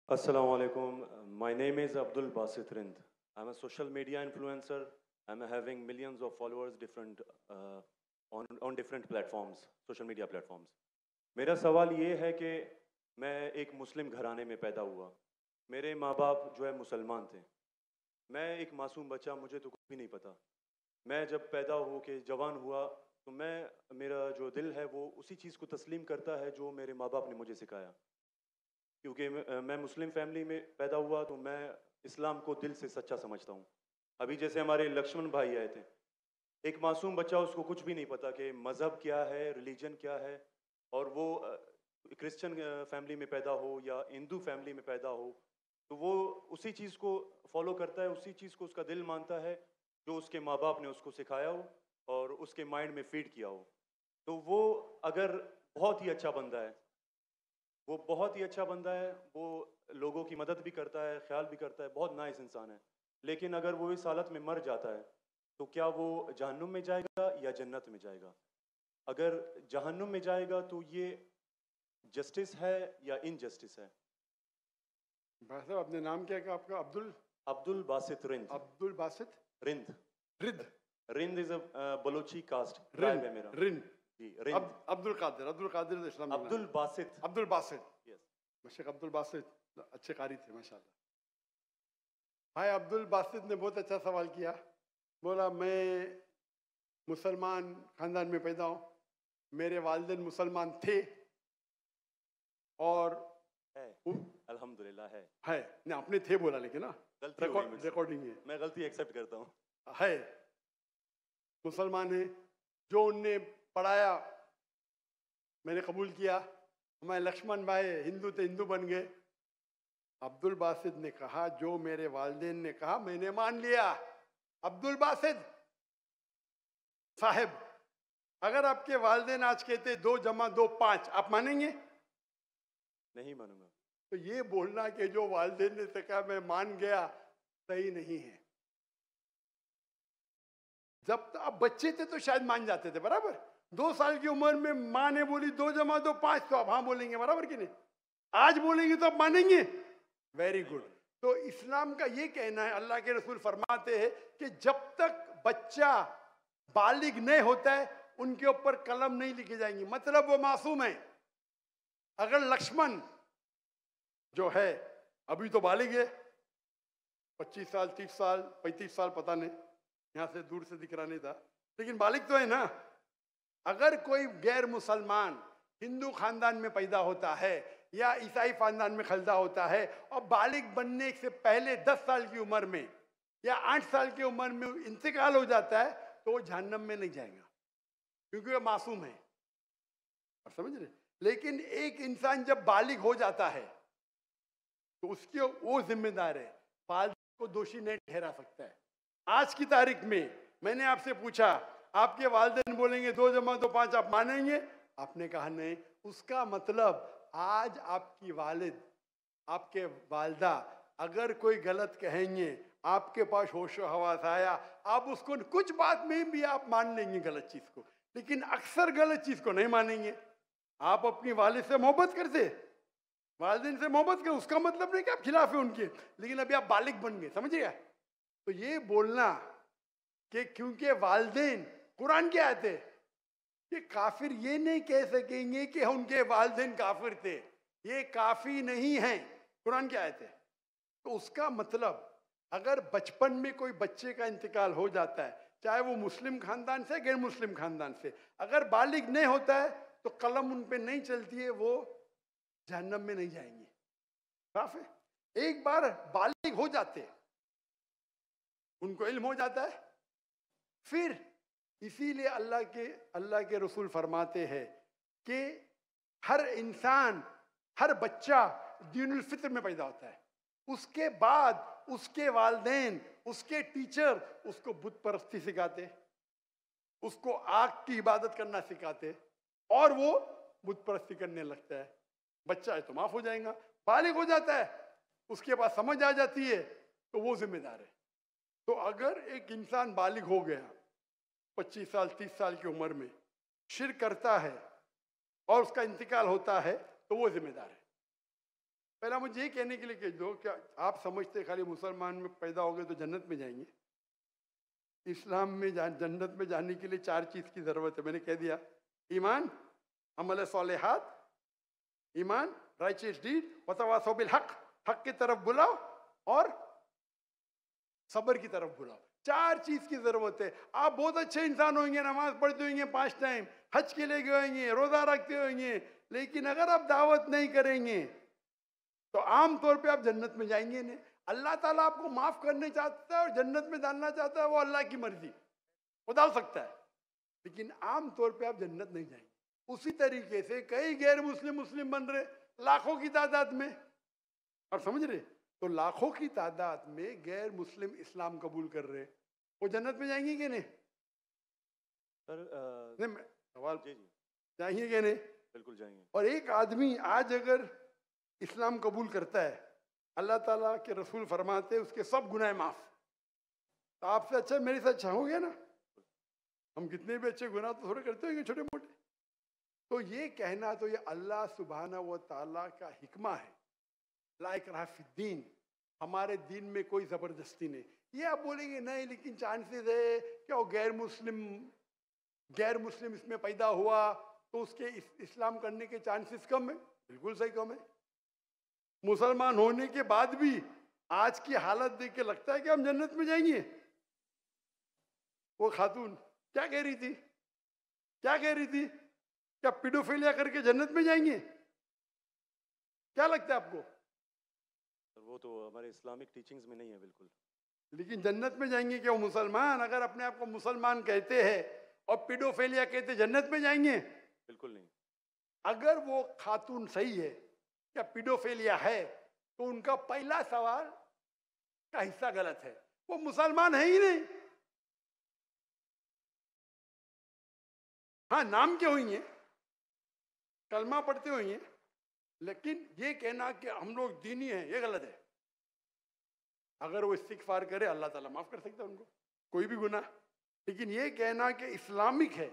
Assalamu alaikum. My name is Abdul Basit Rind. I'm a social media influencer. I'm having millions of followers on different platforms, social media platforms. मेरा सवाल ये है कि मैं एक मुस्लिम घराने में पैदा हुआ. मेरे माँ बाप जो है मुसलमान थे. मैं एक मासूम बच्चा, मुझे तो कुछ भी नहीं पता. मैं जब पैदा हो के जवान हुआ तो मेरा जो दिल है वो उसी चीज़ को तस्लीम करता है जो मेरे माँ बाप ने मुझे सिखाया. क्योंकि मैं मुस्लिम फैमिली में पैदा हुआ तो मैं इस्लाम को दिल से सच्चा समझता हूँ. अभी जैसे हमारे लक्ष्मण भाई आए थे, एक मासूम बच्चा, उसको कुछ भी नहीं पता कि मज़हब क्या है, रिलीजन क्या है, और वो क्रिश्चियन फैमिली में पैदा हो या हिंदू फैमिली में पैदा हो, तो वो उसी चीज़ को फॉलो करता है, उसी चीज़ को उसका दिल मानता है जो उसके माँ बाप ने उसको सिखाया हो और उसके माइंड में फीड किया हो. तो वो अगर बहुत ही अच्छा बंदा है, वो बहुत ही अच्छा बंदा है, वो लोगों की मदद भी करता है, ख्याल भी करता है, बहुत नाइस इंसान है. लेकिन अगर वो इस हालत में मर जाता है तो क्या वो जहन्नुम में जाएगा या जन्नत में जाएगा? अगर जहन्नुम में जाएगा तो ये जस्टिस है या इनजस्टिस है? भाई साहब, अपने नाम क्या है आपका? Abdul Abdul Basit Rind. Abdul Basit Rind. Rind Rind is a Balochi caste, Rind tribe है मेरा रिन जी. रिंद. अब्दुल कादिर इस्लाम में अब्दुल बासित. अब्दुल बासित. यस. शेख अब्दुल बासित अच्छे कारी थे माशाल्लाह. भाई अब्दुल बासित ने बहुत अच्छा सवाल किया. बोला मैं मुसलमान खानदान में पैदा हूँ, मेरे वालिदैन मुसलमान थे और है, अल्हम्दुलिल्लाह है. नहीं, अपने थे बोला, लेकिन ना गलती हो गई मुझसे. रिकॉर्डिंग है. मैं गलती एक्सेप्ट करता हूँ. है, मुसलमान है. जो उनने पढ़ाया मैंने कबूल किया. हमारे लक्ष्मण भाई हिंदू थे, हिंदू बन गए. अब्दुल बासित ने कहा जो मेरे वालिदैन ने कहा मैंने मान लिया. अब्दुल बासित साहब, अगर आपके वालिदैन आज कहते 2 + 2 = 5, आप मानेंगे? नहीं मानूंगा. तो ये बोलना कि जो वालिदैन ने तो कहा मैं मान गया, सही नहीं है. जब आप बच्चे थे तो शायद मान जाते थे, बराबर. 2 साल की उम्र में माँ ने बोली 2 + 2 = 5, तो आप हाँ बोलेंगे, बराबर कि नहीं? आज बोलेंगे तो आप मानेंगे. Very good. तो इस्लाम का ये कहना है, अल्लाह के रसूल फरमाते हैं कि जब तक बच्चा बालिग नहीं होता है उनके ऊपर कलम नहीं लिखी जाएंगी, मतलब वो मासूम है. अगर लक्ष्मण जो है अभी तो बालिग है, 25 साल 30 साल 35 साल पता नहीं, यहां से दूर से दिख रहा नहीं था, लेकिन बालिग तो है ना. अगर कोई गैर मुसलमान हिंदू खानदान में पैदा होता है या ईसाई खानदान में पैदा होता है और बालिग बनने से पहले 10 साल की उम्र में या 8 साल की उम्र में इंतकाल हो जाता है तो वो जहन्नम में नहीं जाएगा, क्योंकि वो मासूम है. और समझ रहे. लेकिन एक इंसान जब बालिग हो जाता है तो उसके वो जिम्मेदार है, वालिद को दोषी नहीं ठहरा सकता है. आज की तारीख में मैंने आपसे पूछा, आपके वालिदैन बोलेंगे 2 + 2 = 5, आप मानेंगे? आपने कहा नहीं. उसका मतलब आज आपकी वालिद, आपके वालदा अगर कोई गलत कहेंगे, आपके पास होशो हवास आया, आप उसको कुछ बात में भी आप मान लेंगे गलत चीज को, लेकिन अक्सर गलत चीज को नहीं मानेंगे. आप अपनी वालिद से मोहब्बत करते, वालिदैन से मोहब्बत कर, उसका मतलब नहीं कि आप खिलाफ है उनके, लेकिन अभी आप बालिग बन गए, समझिएगा. तो ये बोलना कि क्योंकि वालिदैन, कुरान क्या आयत है कि काफिर ये नहीं कह सकेंगे कि उनके वालिदैन काफिर थे, ये काफी नहीं है. कुरान क्या आयत है. तो उसका मतलब अगर बचपन में कोई बच्चे का इंतकाल हो जाता है, चाहे वो मुस्लिम खानदान से गैर मुस्लिम खानदान से, अगर बालिग नहीं होता है तो कलम उन पे नहीं चलती है, वो जहन्नम में नहीं जाएंगे. साफ है. एक बार बालिग हो जाते, उनको इल्म हो जाता है, फिर इसीलिए अल्लाह के रसूल फरमाते हैं कि हर इंसान, हर बच्चा दीनुल फित्र में पैदा होता है. उसके बाद उसके वालिदैन, उसके टीचर उसको बुत परस्ती सिखाते, उसको आग की इबादत करना सिखाते, और वो बुत परस्ती करने लगता है. बच्चा है तो माफ हो जाएगा. बालिग हो जाता है, उसके बाद समझ आ जाती है, तो वो जिम्मेदार है. तो अगर एक इंसान बालिग हो गया 25 साल 30 साल की उम्र में, शिर्क करता है और उसका इंतकाल होता है, तो वो जिम्मेदार है. पहला मुझे ये कहने के लिए कह दो, क्या आप समझते खाली मुसलमान में पैदा हो गए तो जन्नत में जाएंगे? इस्लाम में जन्नत में जाने के लिए 4 चीज की जरूरत है, मैंने कह दिया। ईमान, अमल सालेहात, ईमान, राइचियस डीड, वतवासौ बिल हक, हक की तरफ बुलाओ और सब्र की तरफ बुलाओ। 4 चीज की जरूरत है। आप बहुत अच्छे इंसान होंगे, नमाज पढ़ते होंगे 5 टाइम, हज के लिए गए होंगे, रोजा रखते होंगे, लेकिन अगर आप दावत नहीं करेंगे तो आमतौर पे आप जन्नत में जाएंगे नहीं। अल्लाह ताला आपको माफ करने चाहता है और जन्नत में डालना चाहता है, वो अल्लाह की मर्जी, वो डाल सकता है, लेकिन आमतौर पे आप जन्नत नहीं जाएंगे। उसी तरीके से कई गैर मुस्लिम मुस्लिम बन रहे लाखों की तादाद में, और समझ रहे, तो लाखों की तादाद में गैर मुस्लिम इस्लाम कबूल कर रहे, वो जन्नत में जाएंगे कि नहीं? सर नहीं, सवाल जी जी जाएंगे कि नहीं? बिल्कुल जाएंगे। और एक आदमी आज अगर इस्लाम कबूल करता है, अल्लाह ताला के रसूल फरमाते हैं उसके सब गुनाह माफ। तो आपसे अच्छा मेरे से अच्छा हो गया ना? हम कितने भी अच्छे गुनाह तो थोड़े करते होंगे छोटे मोटे। तो ये कहना तो ये अल्लाह सुब्हाना व ताला का हिकमा है, ला इकराह फिद्दीन, हमारे दीन में कोई जबरदस्ती नहीं। ये आप बोलेंगे नहीं लेकिन चांसेस है क्या वो गैर मुस्लिम इसमें पैदा हुआ तो उसके इस्लाम करने के चांसेस कम है। बिल्कुल सही कम है। मुसलमान होने के बाद भी आज की हालत देख के लगता है कि हम जन्नत में जाएंगे। वो खातून क्या कह रही थी, क्या कह रही थी? क्या पीडोफिलिया करके जन्नत में जाएंगे? क्या लगता है आपको? सर वो तो हमारे इस्लामिक टीचिंग्स में नहीं है बिल्कुल। लेकिन जन्नत में जाएंगे क्या वो मुसलमान? अगर अपने आप को मुसलमान कहते हैं और पीडोफिलिया कहते जन्नत में जाएंगे? बिल्कुल नहीं। अगर वो खातून सही है, क्या पीडोफिलिया है, तो उनका पहला सवाल का हिस्सा गलत है। वो मुसलमान है ही नहीं। हाँ, नाम के होंगे, कलमा पढ़ते होंगे, लेकिन ये कहना कि हम लोग दीनी हैं, ये गलत है। अगर वो इस्तिगफार करे अल्लाह ताला माफ कर सकता है उनको, कोई भी गुनाह। लेकिन ये कहना कि इस्लामिक है,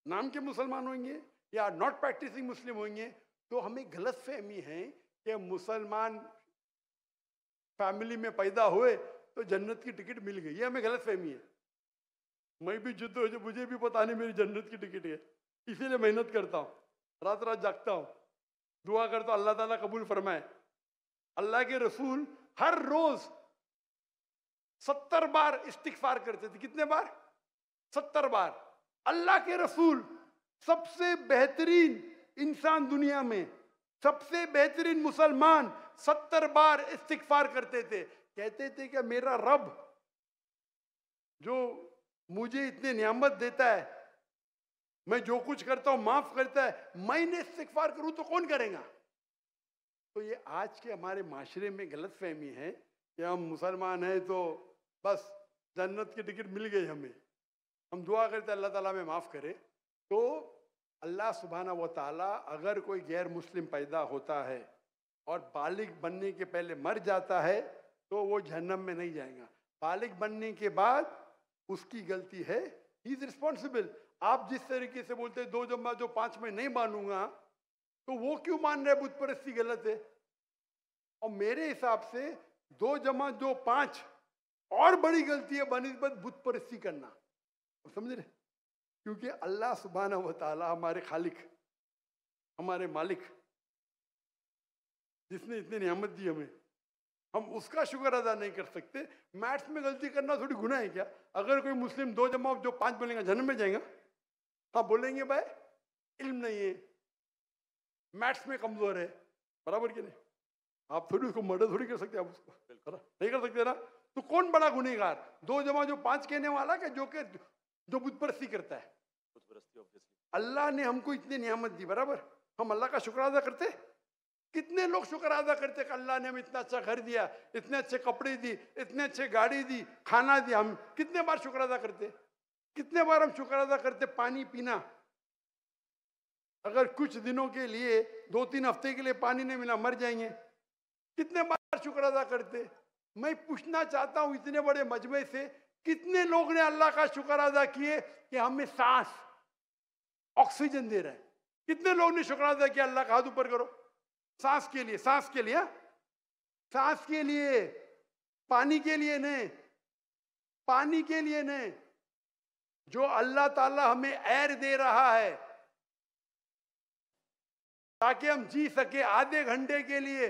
नाम के मुसलमान होंगे या नॉट प्रैक्टिसिंग मुस्लिम होंगे, तो हमें गलत फहमी है कि मुसलमान फैमिली में पैदा हुए तो जन्नत की टिकट मिल गई। ये हमें गलत फहमी है। मैं भी जिद्द हो, मुझे भी पता नहीं मेरी जन्नत की टिकट है, इसीलिए मेहनत करता हूँ, रात रात जागता हूँ, दुआ करता हूँ अल्लाह ताला कबूल फरमाए। अल्लाह के रसूल हर रोज 70 बार इस्तिगफार करते थे। कितने बार? 70 बार। अल्लाह के रसूल सबसे बेहतरीन इंसान दुनिया में, सबसे बेहतरीन मुसलमान 70 बार इस्तिगफार करते थे। कहते थे कि मेरा रब जो मुझे इतने नियामत देता है, मैं जो कुछ करता हूं माफ करता है, मैंने इस्तिगफार करूं तो कौन करेगा? तो ये आज के हमारे माशरे में गलत फहमी है कि हम मुसलमान हैं तो बस जन्नत की टिकट मिल गई हमें। हम दुआ करते अल्लाह ताला में माफ करे। तो अल्लाह सुब्हाना व ताला अगर कोई गैर मुस्लिम पैदा होता है और बालिग बनने के पहले मर जाता है तो वो जहन्नम में नहीं जाएगा। बालिग बनने के बाद उसकी गलती है, ही इज रिस्पॉन्सिबल। आप जिस तरीके से बोलते हैं 2 जमा जो 5 में नहीं मानूंगा, तो वो क्यों मान रहे बुत परस्ती गलत है? और मेरे हिसाब से 2 जमा जो 5 और बड़ी गलती है बनिस्बत बुत परस्ती करना। समझ रहे? क्योंकि अल्लाह सुब्हाना व ताला हमारे खालिक, हमारे मालिक, जिसने इतनी नियामत दी हमें, हम उसका शुक्र अदा नहीं कर सकते। मैथ्स में गलती करना थोड़ी गुनाह है क्या? अगर कोई मुस्लिम 2 जमा जो 5 बोलेगा जन्म में जाएगा? हाँ बोलेंगे भाई इल्म नहीं है, मैथ्स में कमजोर है, बराबर कि नहीं? आप थोड़ी उसको मर्डर थोड़ी कर सकते, आप उसको नहीं कर सकते ना। तो कौन बड़ा गुनहगार, 2 जमा जो 5 कहने वाला क्या जो बुत परस्ती करता है? अल्लाह ने हमको इतनी नियामत दी, बराबर, हम अल्लाह का शुक्र अदा करते? कितने लोग शुक्र अदा करते कि अल्लाह ने हमें इतना अच्छा घर दिया, इतने अच्छे कपड़े दी, इतने अच्छे गाड़ी दी, खाना दिया? हम कितने बार शुक्र अदा करते? कितने बार हम शुक्र अदा करते? पानी पीना, अगर कुछ दिनों के लिए 2-3 हफ्ते के लिए पानी नहीं मिला मर जाएंगे, कितने बार शुक्र अदा करते? मैं पूछना चाहता हूं इतने बड़े मजमे से कितने लोग ने अल्लाह का शुक्र अदा किए कि हमें सांस ऑक्सीजन दे रहा है? कितने लोग ने शुक्र अदा किया? अल्लाह का हाथ ऊपर करो। सांस के लिए, सांस के लिए, हाँ? सांस के लिए, पानी के लिए नहीं, पानी के लिए नहीं। जो अल्लाह ताला हमें एयर दे रहा है ताकि हम जी सके, आधे घंटे के लिए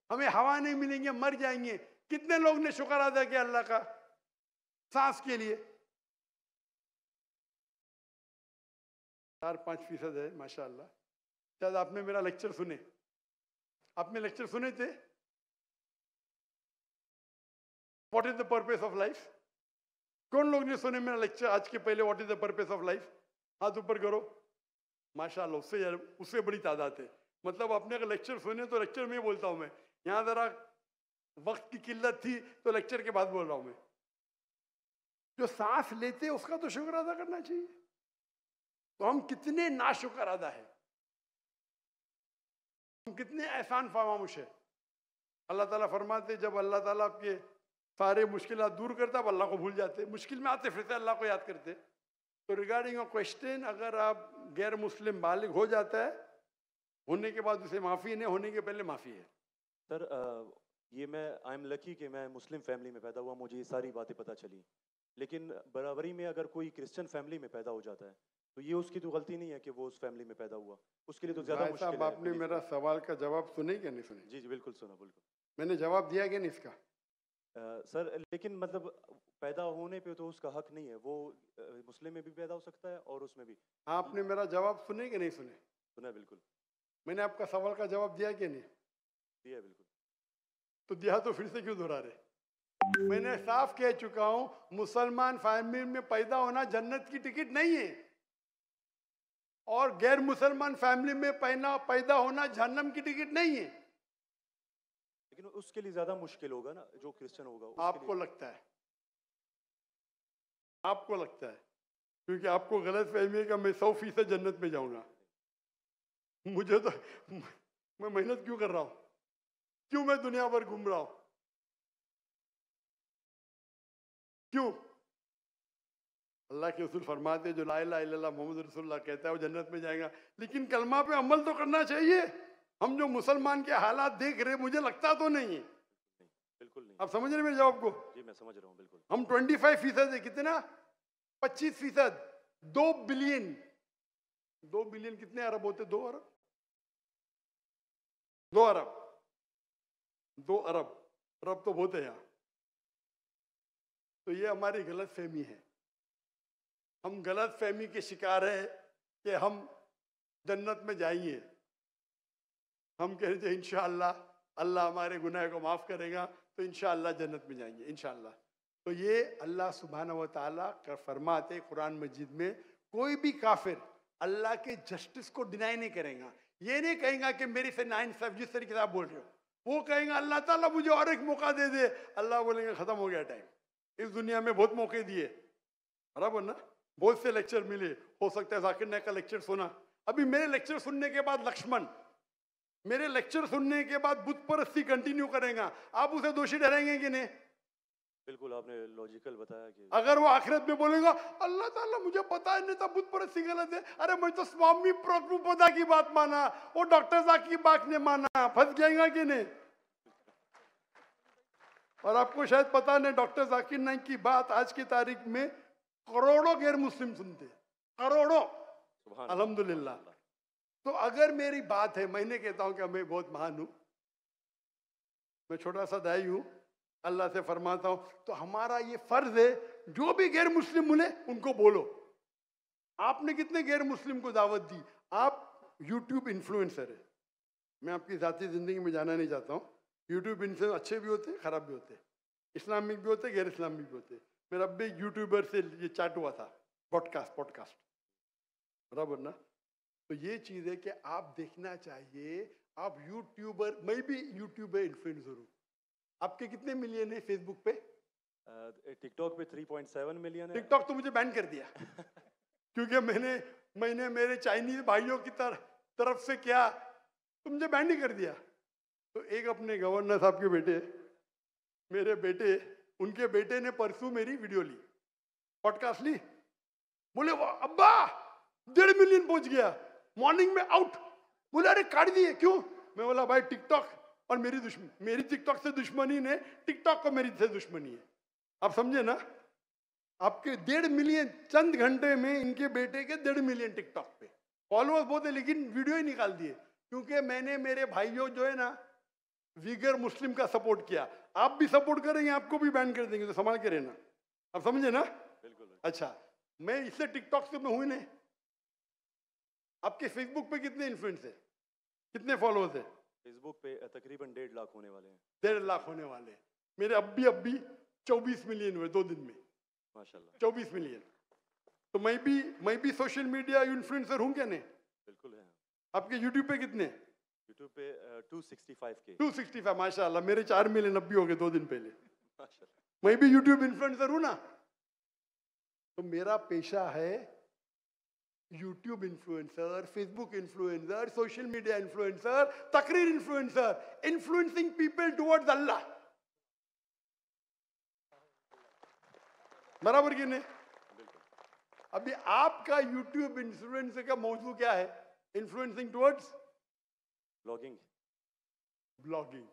हमें हवा नहीं मिलेंगे, मर जाएंगे। कितने लोग ने शुक्र अदा किया अल्लाह का सांस के लिए? 4-5% है माशाअल्लाह। शायद आपने मेरा लेक्चर सुने, आपने लेक्चर सुने थे, what is the purpose of life? कौन लोग ने सुने मेरा लेक्चर आज के पहले, what is the purpose of life? हाथ ऊपर करो। माशाअल्लाह, उससे बड़ी तादाद है। मतलब आपने अगर लेक्चर सुने तो लेक्चर में बोलता हूं मैं, यहां जरा वक्त की किल्लत थी तो लेक्चर के बाद बोल रहा हूं मैं। जो सांस लेते उसका तो शुक्र अदा करना चाहिए। तो हम कितने नाशुक्र अदा है, हम कितने एहसान फरामोश है। अल्लाह ताला फरमाते जब अल्लाह ताला आपके सारे मुश्किलात दूर करता है, अल्लाह को भूल जाते, मुश्किल में आते फिर से अल्लाह को याद करते। तो रिगार्डिंग अ क्वेश्चन, अगर आप गैर मुस्लिम बालिग हो जाता है, होने के बाद उसे माफ़ी नहीं, होने के पहले माफ़ी है। सर ये मैं आई एम लकी कि मैं मुस्लिम फैमिली में पैदा हुआ, मुझे ये सारी बातें पता चली। लेकिन बराबरी में अगर कोई क्रिश्चियन फैमिली में पैदा हो जाता है तो ये उसकी तो गलती नहीं है कि वो उस फैमिली में पैदा हुआ, उसके लिए तो ज़्यादा भाई मुश्किल साहब, है। आपने मेरा सवाल का जवाब सुने क्या नहीं सुने? जी जी बिल्कुल सुना, बिल्कुल। मैंने जवाब दिया क्या नहीं इसका? सर लेकिन मतलब पैदा होने पे तो उसका हक नहीं है, वो मुस्लिम में भी पैदा हो सकता है और उसमें भी। आपने मेरा जवाब सुने कि नहीं सुने? सुना बिल्कुल। मैंने आपका सवाल का जवाब दिया कि नहीं? दिया बिल्कुल। तो दिया तो फिर से क्यों दोहरा रहे? मैंने साफ कह चुका हूं, मुसलमान फैमिली में पैदा होना जन्नत की टिकट नहीं है, और गैर मुसलमान फैमिली में पैदा होना जहन्नम की टिकट नहीं है। लेकिन उसके लिए ज्यादा मुश्किल होगा ना जो क्रिश्चियन होगा। आपको लगता है, आपको लगता है, क्योंकि आपको गलत फहमी है कि मैं 100% जन्नत में जाऊंगा। मुझे तो, मैं मेहनत क्यों कर रहा हूं, क्यों मैं दुनिया भर घूम रहा हूं, क्यों? अल्लाह के रसूल फरमाते जो ला इलाहा इल्लल्लाह मोहम्मद रसूलुल्लाह कहता है वो जन्नत में जाएगा। लेकिन कलमा पे अमल तो करना चाहिए। हम जो मुसलमान के हालात देख रहे, मुझे लगता तो नहीं है। बिल्कुल नहीं। आप समझ रहे मेरे जवाब को? जी मैं समझ रहा हूँ बिल्कुल। हम 25% है, कितना? 25%। 2 बिलियन, 2 बिलियन कितने अरब होते? 2 अरब, 2 अरब, 2 अरब, अरब तो बहुत है यहाँ। तो ये हमारी गलत फहमी है। हम गलत फहमी के शिकार है कि हम जन्नत में जाएंगे। हम कह रहे थे इंशाअल्लाह अल्लाह हमारे गुनाह को माफ करेगा तो इंशाअल्लाह जन्नत में जाएंगे इंशाअल्लाह। तो ये अल्लाह सुब्हानहू व तआला का फरमाते कुरान मजीद में, कोई भी काफिर अल्लाह के जस्टिस को डिनाई नहीं करेगा। ये नहीं कहेगा कि मेरे से नाइंसाफ, जिस तरीके से आप बोल रहे हो, वो कहेगा अल्लाह ताला मुझे और एक मौका दे दे। अल्लाह बोलेंगे खत्म हो गया टाइम, इस दुनिया में बहुत मौके दिए, बराबर ना? बहुत से लेक्चर मिले, हो सकता है जाकिर नायक का लेक्चर सुना। अभी मेरे लेक्चर सुनने के बाद लक्ष्मण मेरे लेक्चर सुनने के बाद बुत परस्ती कंटिन्यू करेगा, आप उसे दोषी ठहराएंगे कि नहीं? बिल्कुल, आपने लॉजिकल बताया कि अगर वो आखिरत में बोलेगा अल्लाह ताला मुझे पता नहीं था बुत परस्ती गलत है, अरे मैं तो स्वामी प्रभुपदा की बात माना, वो डॉक्टर साहब की बात ने माना, फंस जाएगा कि नहीं? और आपको शायद पता नहीं, डॉक्टर जाकिर नाइक की बात आज की तारीख में करोड़ों गैर मुस्लिम सुनते, करोड़ों, अल्हम्दुलिल्लाह। तो अगर मेरी बात है, मैंने कहता हूं कि मैं बहुत महान हूं, मैं छोटा सा दाई हूं, अल्लाह से फरमाता हूं, तो हमारा ये फर्ज है जो भी गैर मुस्लिम मिले उनको बोलो। आपने कितने गैर मुस्लिम को दावत दी? आप यूट्यूब इन्फ्लुएंसर है, मैं आपकी जाती जिंदगी में जाना नहीं चाहता हूँ। यूट्यूब इन्फ्लुएंसर अच्छे भी होते हैं, खराब भी होते हैं, इस्लामिक भी होते हैं, गैर इस्लामिक भी होते हैं। मेरा अब भी यूट्यूबर से ये चैट हुआ था, पॉडकास्ट, बराबर ना? तो ये चीज़ है कि आप देखना चाहिए, आप यूट्यूबर, मैं भी यूट्यूबर इन्फ्लुएंसर हूँ। आपके कितने मिलियन है फेसबुक पे? टिकटॉक पे 3.7 मिलियन है। टिकटॉक तो मुझे बैन कर दिया क्योंकि मैंने मेरे चाइनीज भाइयों की तरफ से क्या, तो मुझे बैन नहीं कर दिया। तो एक अपने गवर्नर साहब के बेटे, मेरे बेटे, उनके बेटे ने परसों मेरी वीडियो ली, पॉडकास्ट ली, बोले वाह अब्बा 1.5 मिलियन पहुंच गया, मॉर्निंग में आउट। बोले अरे काट दिए, क्यों? मैं बोला भाई टिकटॉक और मेरी टिकटॉक से दुश्मनी ने टिकटॉक को मेरी से दुश्मनी है। आप समझे ना? आपके 1.5 मिलियन चंद घंटे में इनके बेटे के 1.5 मिलियन टिकटॉक पे फॉलोअर्स बहुत है, लेकिन वीडियो ही निकाल दिए क्योंकि मैंने मेरे भाइयों जो है ना वीगर मुस्लिम का सपोर्ट किया। आप भी सपोर्ट करेंगे, आपको भी बैन कर देंगे, तो संभाल के रहना। आप समझे ना? बिल्कुल। अच्छा, मैं इससे टिकटॉक से मैं हुई नहीं। आपके फेसबुक पे कितने इन्फ्लुएंस है, कितने फॉलोअर्स है? फेसबुक पे तकरीबन 1.5 लाख होने वाले हैं। 1.5 लाख होने वाले। मेरे अब भी 24 मिलियन हुए 2 दिन में। माशाल्लाह। 24 मिलियन। तो मैं भी सोशल मीडिया इन्फ्लुएंसर हूँ क्या? नहीं, बिल्कुल है। आपके यूट्यूब पे कितने? यूट्यूब पे 265K। 265 माशाल्लाह। मेरे 4 मिलियन अब भी हो गए 2 दिन पहले। माशाल्लाह। मैं भी यूट्यूब इन्फ्लुएंसर हूँ ना। तो मेरा पेशा है YouTube influencer, Facebook influencer, social media influencer, तकरीर इन्फ्लुएंसर, इन्फ्लुएंसिंग पीपल टुवर्ड्स अल्लाह। बराबर कि नहीं? अभी आपका यूट्यूब इन्फ्लुएंसर का मौजू क्या है? Influencing towards blogging. ब्लॉगिंग।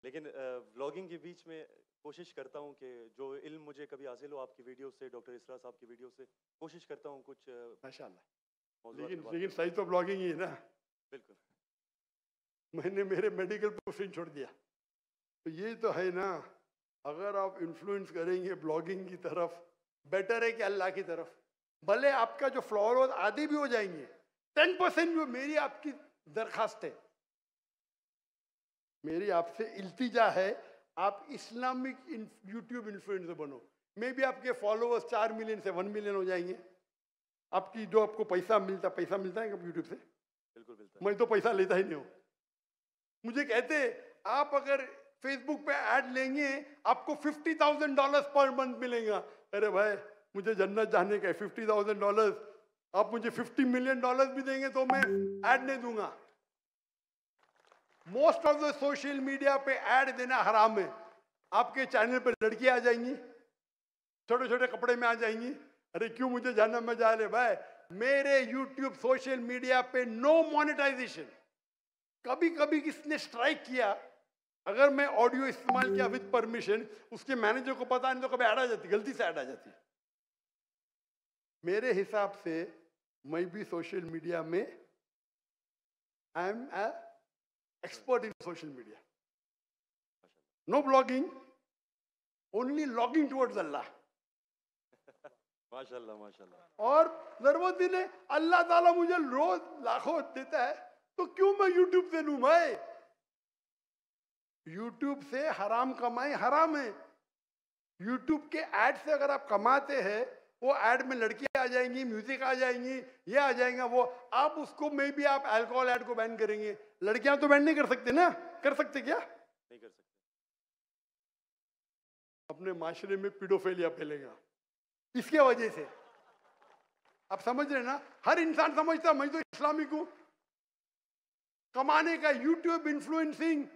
लेकिन ब्लॉगिंग के बीच में कोशिश करता हूँ कि जो इल्म मुझे कभी हासिल हो आपकी वीडियो से, डॉक्टर इसरा साहब की वीडियो से, कोशिश करता हूँ कुछ माशाल्लाह। मौज़ूआत पे बात लेकिन सही तो ब्लॉगिंग ही है ना। बिल्कुल। मैंने मेरे मेडिकल प्रोफेशन छोड़ दिया, तो ये तो है ना। अगर आप इन्फ्लुएंस करेंगे ब्लॉगिंग की तरफ, बेटर है कि अल्लाह की तरफ। भले आपका जो फॉलोअर्स आधे भी हो जाएंगे, 10% भी, मेरी आपकी दरखास्त है, मेरी आपसे इल्तिजा है, आप इस्लामिक यूट्यूब इन्फ्लुएंसर बनो। मे भी आपके फॉलोअर्स 4 मिलियन से 1 मिलियन हो जाएंगे। आपकी जो आपको पैसा मिलता है कब यूट्यूब से? बिल्कुल मिलता है। मैं तो पैसा लेता ही नहीं हूँ। मुझे कहते आप अगर फेसबुक पे ऐड लेंगे आपको $50,000 पर मंथ मिलेगा। अरे भाई, मुझे जन्नत जाने का है, $50,000 आप मुझे $50 मिलियन भी देंगे तो मैं ऐड नहीं दूंगा। Most of the social media पे ऐड देना हराम है। आपके चैनल पे लड़कियां आ जाएंगी, छोटे छोटे कपड़े में आ जाएंगी। अरे क्यों मुझे जहन्नम में जा रहे भाई? मेरे यूट्यूब सोशल मीडिया पे नो मोनेटाइजेशन। कभी कभी किसने स्ट्राइक किया, अगर मैं ऑडियो इस्तेमाल किया विद परमिशन, उसके मैनेजर को पता नहीं तो कभी ऐड आ जाती, गलती से ऐड आ जाती। मेरे हिसाब से मैं भी सोशल मीडिया में I am a expert in social media. No blogging, only logging towards Allah. माशाल्लाह माशाल्लाह। और जरूरत ही नहीं, अल्लाह ताला मुझे रोज लाखों देता है, तो क्यों मैं यूट्यूब से लूं? भाई यूट्यूब से हराम कमाई हराम है। यूट्यूब के ऐड से अगर आप कमाते हैं, वो ऐड में लड़कियां आ जाएंगी, म्यूजिक आ जाएंगी, ये आ जाएगा वो, आप उसको में भी आप अल्कोहल ऐड को बैन करेंगे। लड़कियां तो बैन नहीं कर सकते ना? कर सकते क्या? नहीं कर सकते। अपने माशरे में पीडोफिलिया फैलेगा इसके वजह से। आप समझ रहे ना? हर इंसान समझता मैं तो इस्लामिक हूं। कमाने का यूट्यूब इन्फ्लुएंसिंग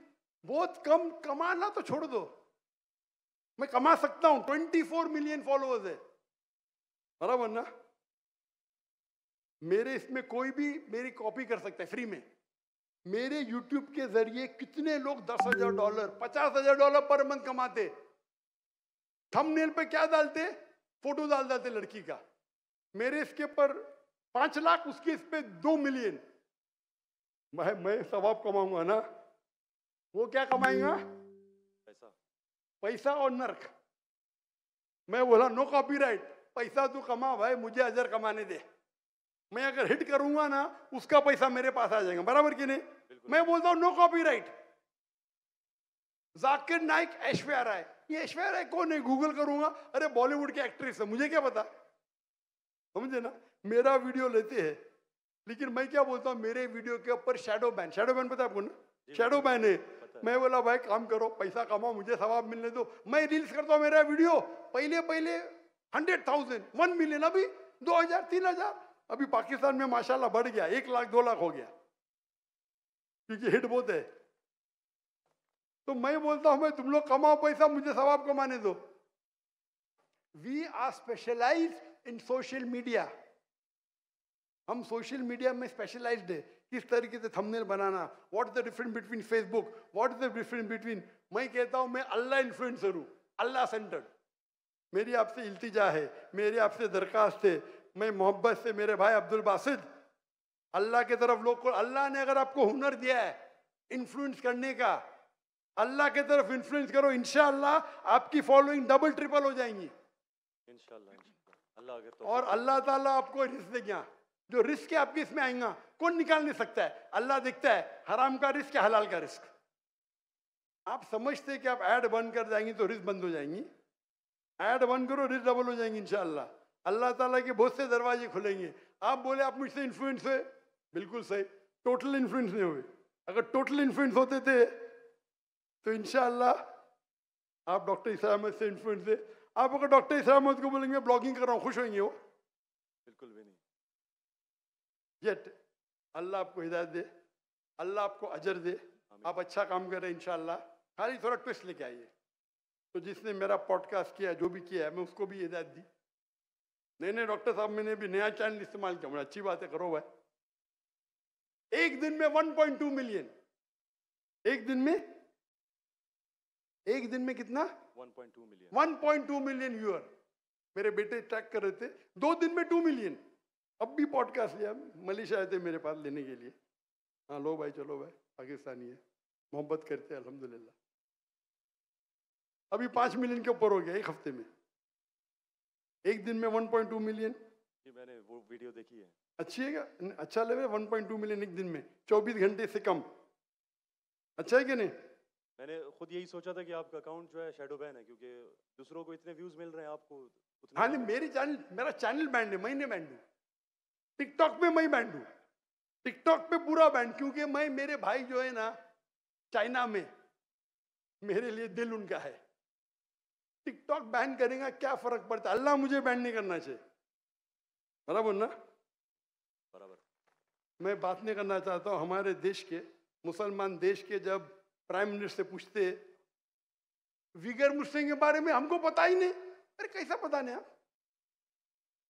बहुत कम, कमाना तो छोड़ दो, मैं कमा सकता हूं। 24 मिलियन फॉलोअर्स है, बराबर ना? मेरे इसमें कोई भी मेरी कॉपी कर सकता है फ्री में। मेरे यूट्यूब के जरिए कितने लोग $10,000, $50,000 पर मंथ कमाते। थंबनेल पे क्या डालते? फोटो डाल देते लड़की का। मेरे इसके पर 5 लाख, उसके इस पे 2 मिलियन। मैं सवाब कमाऊंगा ना, वो क्या कमाएगा? पैसा और नर्क। मैं बोला नो कॉपीराइट, पैसा तू कमा भाई, मुझे अजर कमाने दे। मैं अगर हिट करूंगा ना, उसका पैसा मेरे पास आ जाएगा, बराबर कि नहीं? मैं बोलता हूं नो कॉपीराइट। जाकिर नाइक, ऐश्वर्या राय, ये ऐश्वर्या राय कौन है? गूगल करूंगा, अरे बॉलीवुड की एक्ट्रेस है, मुझे क्या पता? समझे ना? मेरा वीडियो लेते हैं, लेकिन मैं क्या बोलता हूं, मेरे वीडियो के ऊपर शैडो बैन। शैडो बैन पता है आपको ना? शैडो बैन है। मैं बोला भाई काम करो, पैसा कमाओ, मुझे सवाब मिलने दो। मैं रील्स करता हूं, मेरा वीडियो पहले 100,000, 1 मिलियन, अभी 2,000, 3,000। अभी पाकिस्तान में माशाल्लाह बढ़ गया, 1 लाख 2 लाख हो गया, क्योंकि हिट बहुत है। तो मैं बोलता हूं, मैं तुम लोग कमाओ पैसा, मुझे सवाब कमाने दो। We are specialised in social media. हम सोशल मीडिया में स्पेशलाइज्ड है किस तरीके से थंबनेल बनाना, what is the difference between Facebook, what is the difference between, मैं कहता हूं मैं अल्लाह इन्फ्लुएंसर हूं, अल्लाह सेंटर्ड। मेरी आपसे इल्तिजा है, मेरी आपसे दरखास्त है, मैं मोहब्बत से मेरे भाई अब्दुल बासित, अल्लाह के तरफ लोग को, अल्लाह ने अगर आपको हुनर दिया है इन्फ्लुएंस करने का, अल्लाह के तरफ इन्फ्लुएंस करो, इंशाअल्लाह आपकी फॉलोइंग डबल ट्रिपल हो जाएंगी इंशाल्लाह अल्लाह अगर तो और अल्लाह ताला आपको रिस्क देगा। जो रिस्क है आपके इसमें आएगा, कौन निकाल नहीं सकता है, अल्लाह देखता है हराम का रिस्क है हलाल का रिस्क। आप समझते कि आप ऐड बंद कर जाएंगी तो रिस्क बंद हो जाएंगी, ऐड बंद करो रिस्क डबल हो जाएंगी इंशाअल्लाह। अल्लाह ताला के बहुत से दरवाजे खुलेंगे। आप बोले आप मुझसे इन्फ्लुएंस हुए, बिल्कुल सही, टोटल इन्फ्लुएंस नहीं हुए। अगर टोटल इन्फ्लुएंस होते थे तो इंशाअल्लाह आप डॉक्टर इसरा अहमद से इन्फ्लुएंस थे। आप अगर डॉक्टर इसरा अहमद को बोलेंगे ब्लॉगिंग कर रहा हूँ, खुश होंगे वो? बिल्कुल भी नहीं। येट अल्लाह आपको हिदायत दे, अल्लाह आपको अजर दे, आप अच्छा काम कर रहे हैं इंशाअल्लाह। खाली थोड़ा ट्विस्ट लेके आइए। तो जिसने मेरा पॉडकास्ट किया, जो भी किया है, मैं उसको भी हिदायत दी, नहीं नहीं डॉक्टर साहब मैंने भी नया चैनल इस्तेमाल किया, मुझे अच्छी बात है, करो भाई। एक दिन में 1.2 मिलियन, एक दिन में कितना? 1.2 मिलियन। 1.2 million viewer. मेरे बेटे ट्रैक कर रहे थे, 2 दिन में 2 मिलियन। अब भी पॉडकास्ट लिया, मलेशिया आए थे मेरे पास लेने के लिए। हाँ लो भाई, चलो भाई, पाकिस्तानी है, मोहब्बत करते हैं अल्हम्दुलिल्लाह। अभी 5 मिलियन के ऊपर हो गया एक हफ्ते में, एक दिन में 1.2 मिलियन। जी मैंने वो वीडियो देखी है। अच्छी है क्या? अच्छा लगे 1.2 मिलियन एक दिन में, 24 घंटे से कम, अच्छा है कि नहीं? मैंने खुद यही सोचा था कि आपका अकाउंट जो है शैडो बैन है, क्योंकि दूसरों को इतने व्यूज मिल रहे हैं, आपको उतने हाँ नहीं, मेरा चैनल बैंड है, मैं नहीं बैंड हूँ। टिकटॉक पे मैं बैंड हूँ, टिकटॉक पे पूरा बैंड, क्योंकि मैं, मेरे भाई जो है ना चाइना में, मेरे लिए दिल उनका है। टिकटॉक बैन करेगा क्या फर्क पड़ता है, अल्लाह मुझे बैन नहीं करना चाहिए, बराबर ना? बराबर। मैं बात नहीं करना चाहता हूँ हमारे देश के, मुसलमान देश के, जब प्राइम मिनिस्टर से पूछते विगर मुस्लिम के बारे में, हमको पता ही नहीं। अरे कैसा पता नहीं?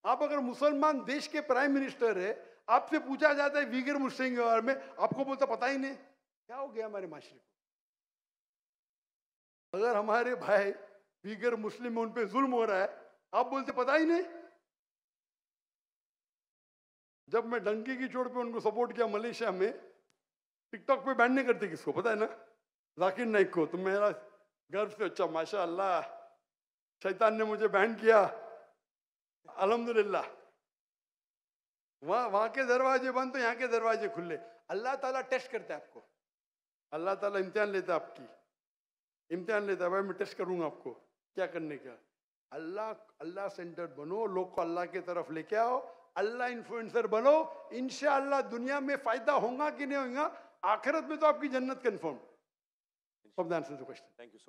आप अगर मुसलमान देश के प्राइम मिनिस्टर है, आपसे पूछा जाता है विगर मुस्लिम के बारे में, आपको बोलता पता ही नहीं। क्या हो गया हमारे माशरे को? अगर हमारे भाई विगर मुस्लिम में उन पे जुल्म हो रहा है, आप बोलते पता ही नहीं। जब मैं डंकी की चोट पे उनको सपोर्ट किया मलेशिया में, टिकटॉक पे बैन नहीं करते किसको, पता है ना? जाकिर नाइक को। तो मेरा गर्व से, अच्छा माशाअल्लाह, शैतान ने मुझे बैन किया, अल्हम्दुलिल्लाह। वहां के दरवाजे बंद तो यहाँ के दरवाजे खुले। अल्लाह ताला टेस्ट करता है आपको, अल्लाह ताला इम्तिहान लेता है, आपकी इम्तिहान लेता है। भाई मैं टेस्ट करूंगा आपको क्या करने का। अल्लाह सेंटर्ड बनो, लोग को अल्लाह की तरफ लेके आओ, अल्लाह इन्फ्लुएंसर बनो, इंशाअल्लाह दुनिया में फायदा होगा कि नहीं होगा, आखिरत में तो आपकी जन्नत confirm. Hope that answers the question. Thank you.